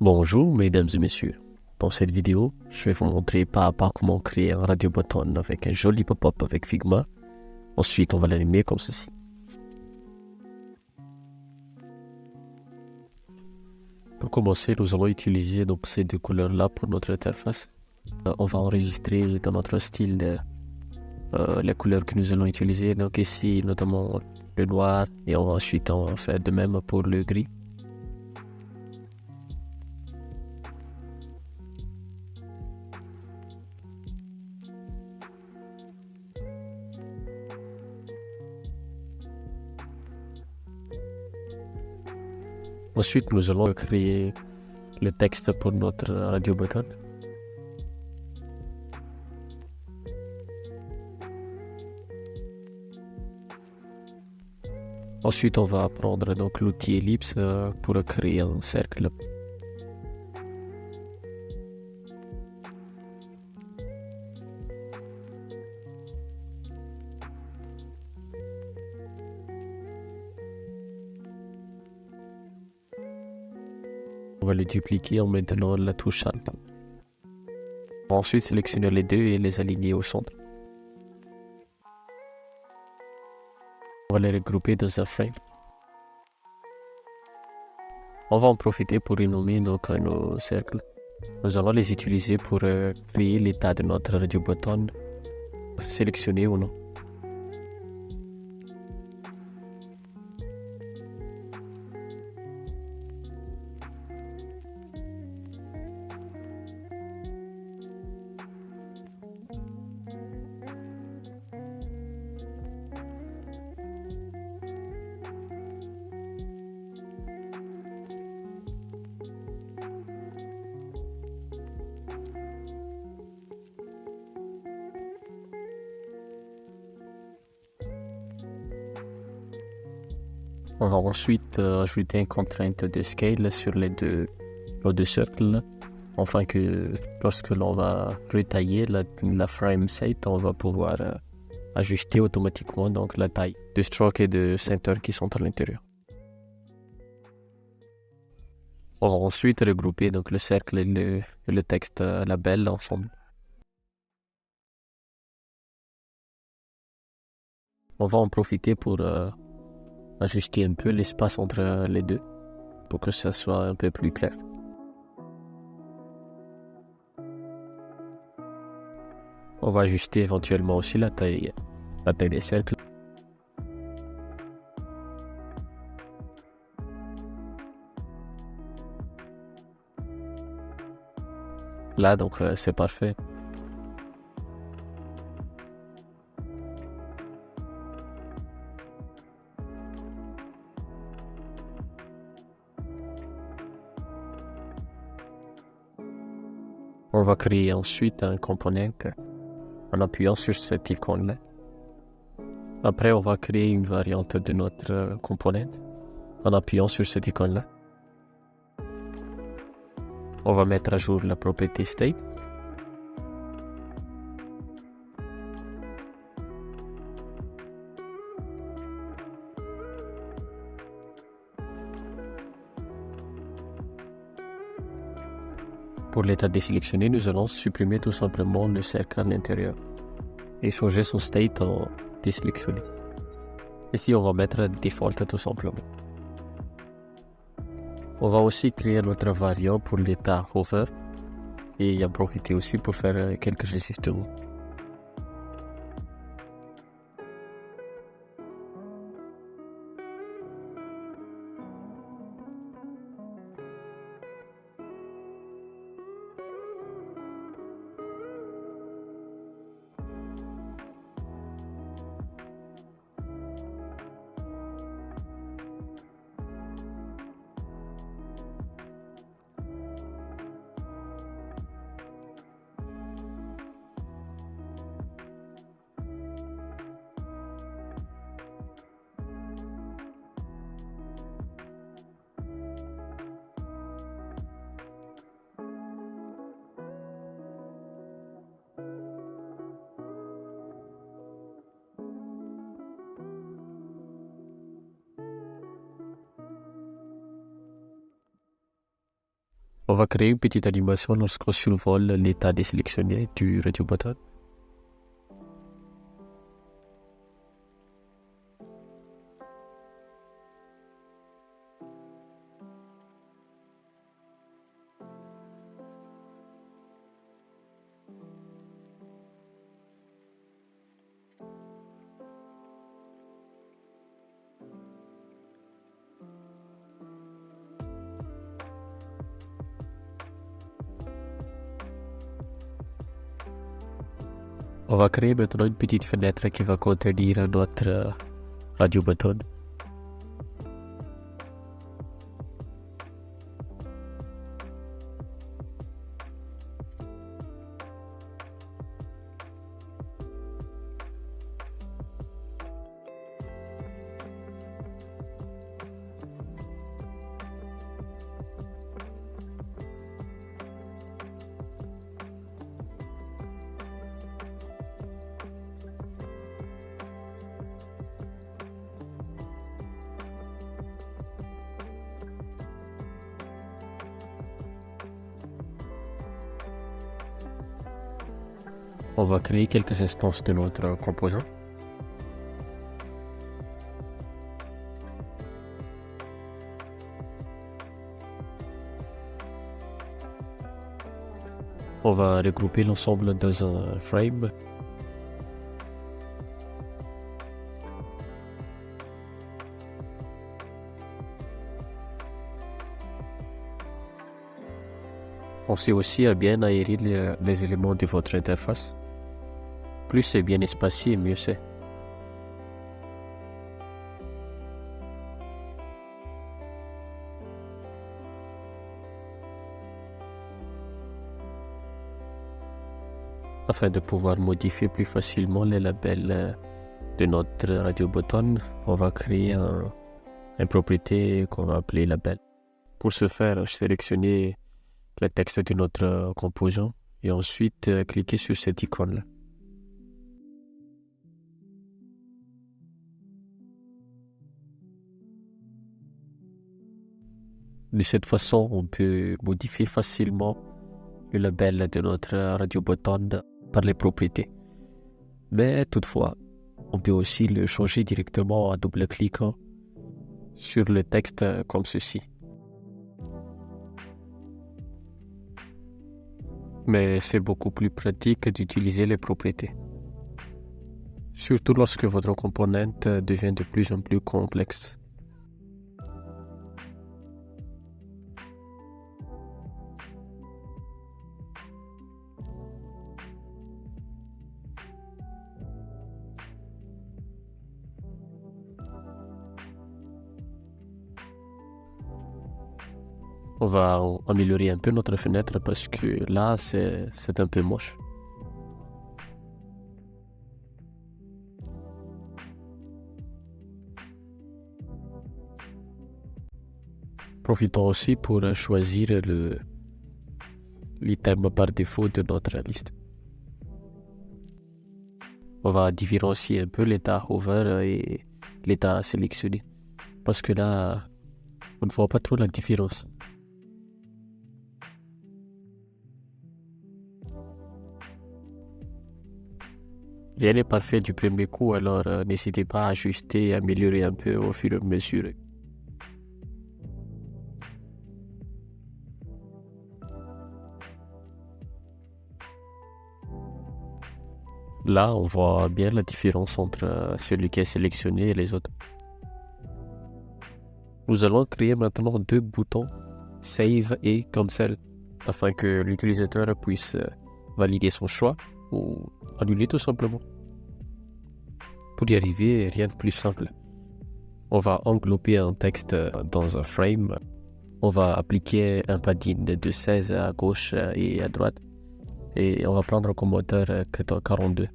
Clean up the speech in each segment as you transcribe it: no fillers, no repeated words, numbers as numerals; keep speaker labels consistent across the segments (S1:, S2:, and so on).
S1: Bonjour mesdames et messieurs. Dans cette vidéo, je vais vous montrer pas à pas comment créer un radio button avec un joli pop-up avec Figma. Ensuite, on va l'animer comme ceci. Pour commencer, nous allons utiliser donc ces deux couleurs-là pour notre interface. On va enregistrer dans notre style les couleurs que nous allons utiliser. Donc ici, notamment le noir et ensuite on va faire de même pour le gris. Ensuite, nous allons créer le texte pour notre radio button. Ensuite, on va prendre donc l'outil ellipse pour créer un cercle. On va le dupliquer en maintenant la touche Alt. On va ensuite sélectionner les deux et les aligner au centre. On va les regrouper dans un frame. On va en profiter pour renommer donc nos cercles. Nous allons les utiliser pour créer l'état de notre radio button, sélectionner ou non. On va ensuite ajouter une contrainte de scale sur nos deux cercles, afin que lorsque l'on va retailler la frame set, on va pouvoir ajuster automatiquement donc la taille de stroke et de center qui sont à l'intérieur. On va ensuite regrouper donc le cercle et le texte label ensemble. On va en profiter pour ajuster un peu l'espace entre les deux pour que ça soit un peu plus clair. On va ajuster éventuellement aussi la taille des cercles. Là donc c'est parfait. On va créer ensuite un component en appuyant sur cette icône-là. Après, on va créer une variante de notre component en appuyant sur cette icône-là. On va mettre à jour la propriété state. Pour l'état désélectionné, nous allons supprimer tout simplement le cercle à l'intérieur et changer son state en désélectionné. Ici, on va mettre default tout simplement. On va aussi créer notre variable pour l'état hover et en profiter aussi pour faire quelques ajustements. On va créer une petite animation lorsqu'on survole l'état désélectionné du radio button. On va créer maintenant une petite fenêtre qui va contenir notre radio button. On va créer quelques instances de notre composant. On va regrouper l'ensemble dans un frame. Pensez aussi à bien aérer les éléments de votre interface. Plus c'est bien espacé, mieux c'est. Afin de pouvoir modifier plus facilement les labels de notre radio button, on va créer une propriété qu'on va appeler label. Pour ce faire, sélectionnez le texte de notre composant et ensuite cliquez sur cette icône-là. De cette façon, on peut modifier facilement le label de notre radio button par les propriétés. Mais toutefois, on peut aussi le changer directement en double-cliquant sur le texte comme ceci. Mais c'est beaucoup plus pratique d'utiliser les propriétés. Surtout lorsque votre componente devient de plus en plus complexe. On va améliorer un peu notre fenêtre parce que là, c'est un peu moche. Profitons aussi pour choisir l'item par défaut de notre liste. On va différencier un peu l'état hover et l'état sélectionné. Parce que là, on ne voit pas trop la différence. Rien n'est parfait du premier coup, alors n'hésitez pas à ajuster et améliorer un peu au fur et à mesure. Là, on voit bien la différence entre celui qui est sélectionné et les autres. Nous allons créer maintenant deux boutons Save et Cancel afin que l'utilisateur puisse valider son choix ou annuler tout simplement. Pour y arriver, rien de plus simple. On va englober un texte dans un frame. On va appliquer un padding de 16 à gauche et à droite. Et on va prendre comme moteur 42.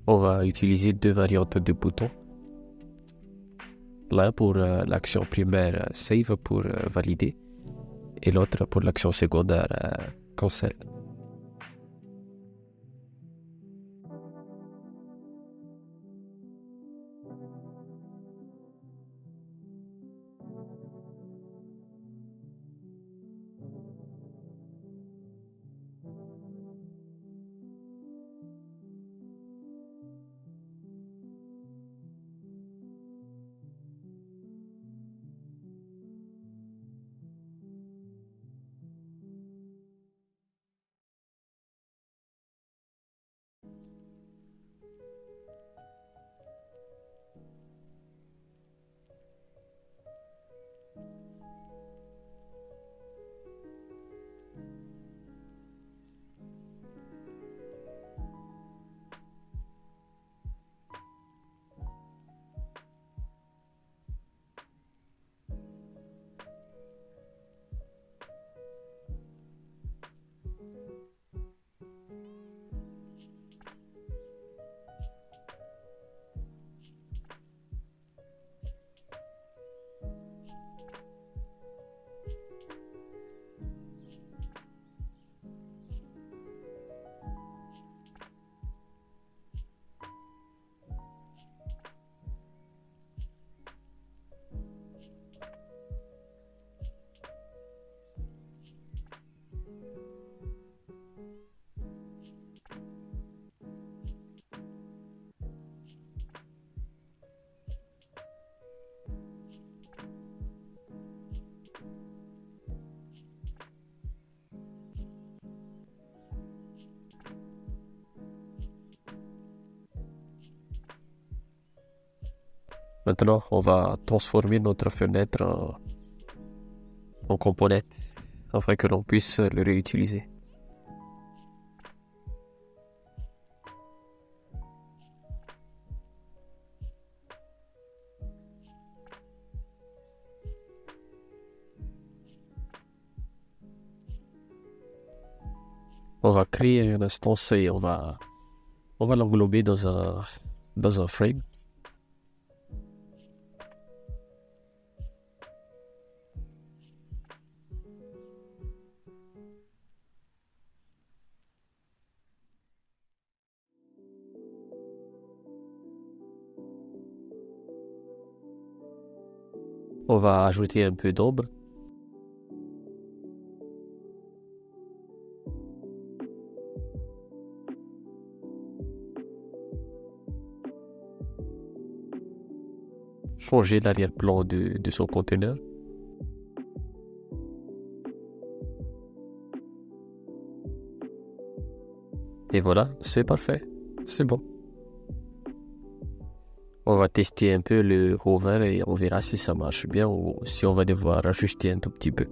S1: On va utiliser deux variantes de boutons. L'un pour l'action primaire Save pour valider et l'autre pour l'action secondaire cancel. Maintenant, on va transformer notre fenêtre en componente afin que l'on puisse le réutiliser. On va créer une instance et on va l'englober dans un frame. On va ajouter un peu d'ombre. Changer l'arrière-plan de son conteneur. Et voilà, c'est parfait. C'est bon. On va tester un peu le hover et on verra si ça marche bien ou si on va devoir ajuster un tout petit peu.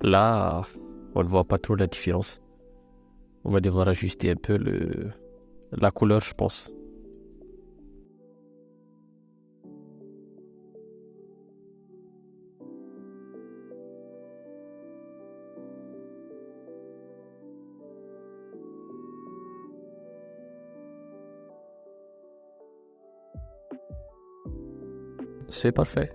S1: Là, on ne voit pas trop la différence. On va devoir ajuster un peu la couleur, je pense. C'est parfait.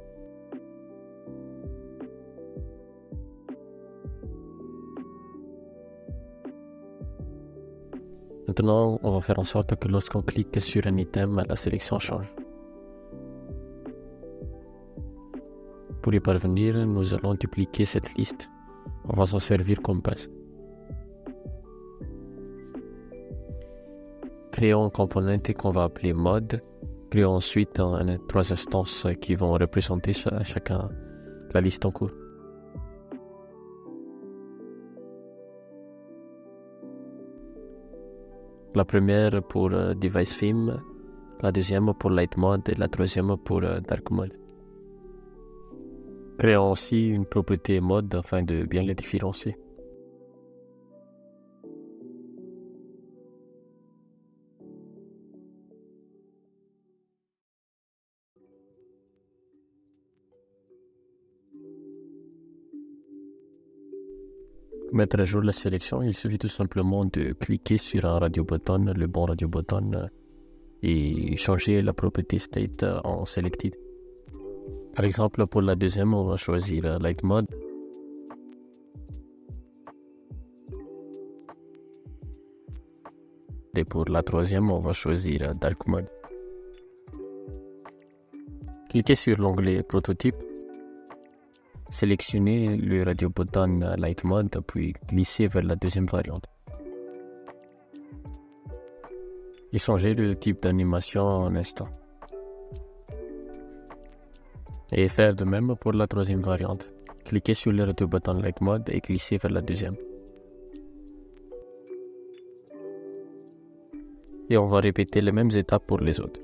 S1: Maintenant, on va faire en sorte que lorsqu'on clique sur un item, la sélection change. Pour y parvenir, nous allons dupliquer cette liste. On va s'en servir comme base. Créons un component qu'on va appeler mode. Créons ensuite trois instances qui vont représenter chacun la liste en cours. La première pour Device Theme, la deuxième pour Light Mode et la troisième pour Dark Mode. Créons aussi une propriété mode afin de bien les différencier. mettre à jour la sélection, il suffit tout simplement de cliquer sur un radio button, le bon radio button, et changer la property state en selected. Par exemple, pour la deuxième, on va choisir light mode. Et pour la troisième, on va choisir dark mode. Cliquez sur l'onglet prototype. Sélectionnez le radio button light mode, puis glissez vers la deuxième variante. Et changez le type d'animation en instant. Et faire de même pour la troisième variante. Cliquez sur le radio button light mode et glissez vers la deuxième. Et on va répéter les mêmes étapes pour les autres.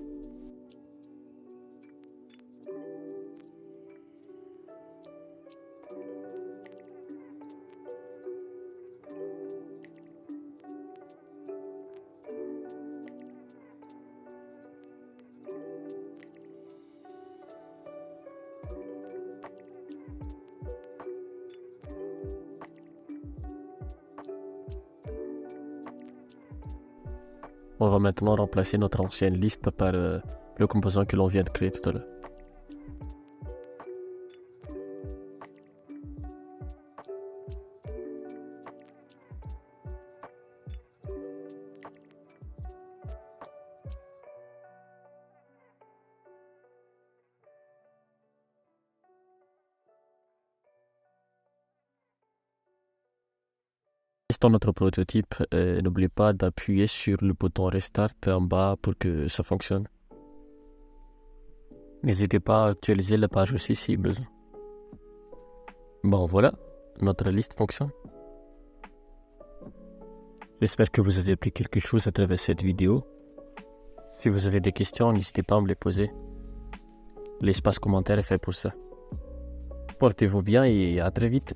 S1: On va maintenant remplacer notre ancienne liste par le composant que l'on vient de créer tout à l'heure. Dans notre prototype, n'oubliez pas d'appuyer sur le bouton Restart en bas pour que ça fonctionne. N'hésitez pas à actualiser la page aussi si besoin. Bon voilà, notre liste fonctionne. J'espère que vous avez appris quelque chose à travers cette vidéo. Si vous avez des questions, n'hésitez pas à me les poser. L'espace commentaire est fait pour ça. Portez-vous bien et à très vite.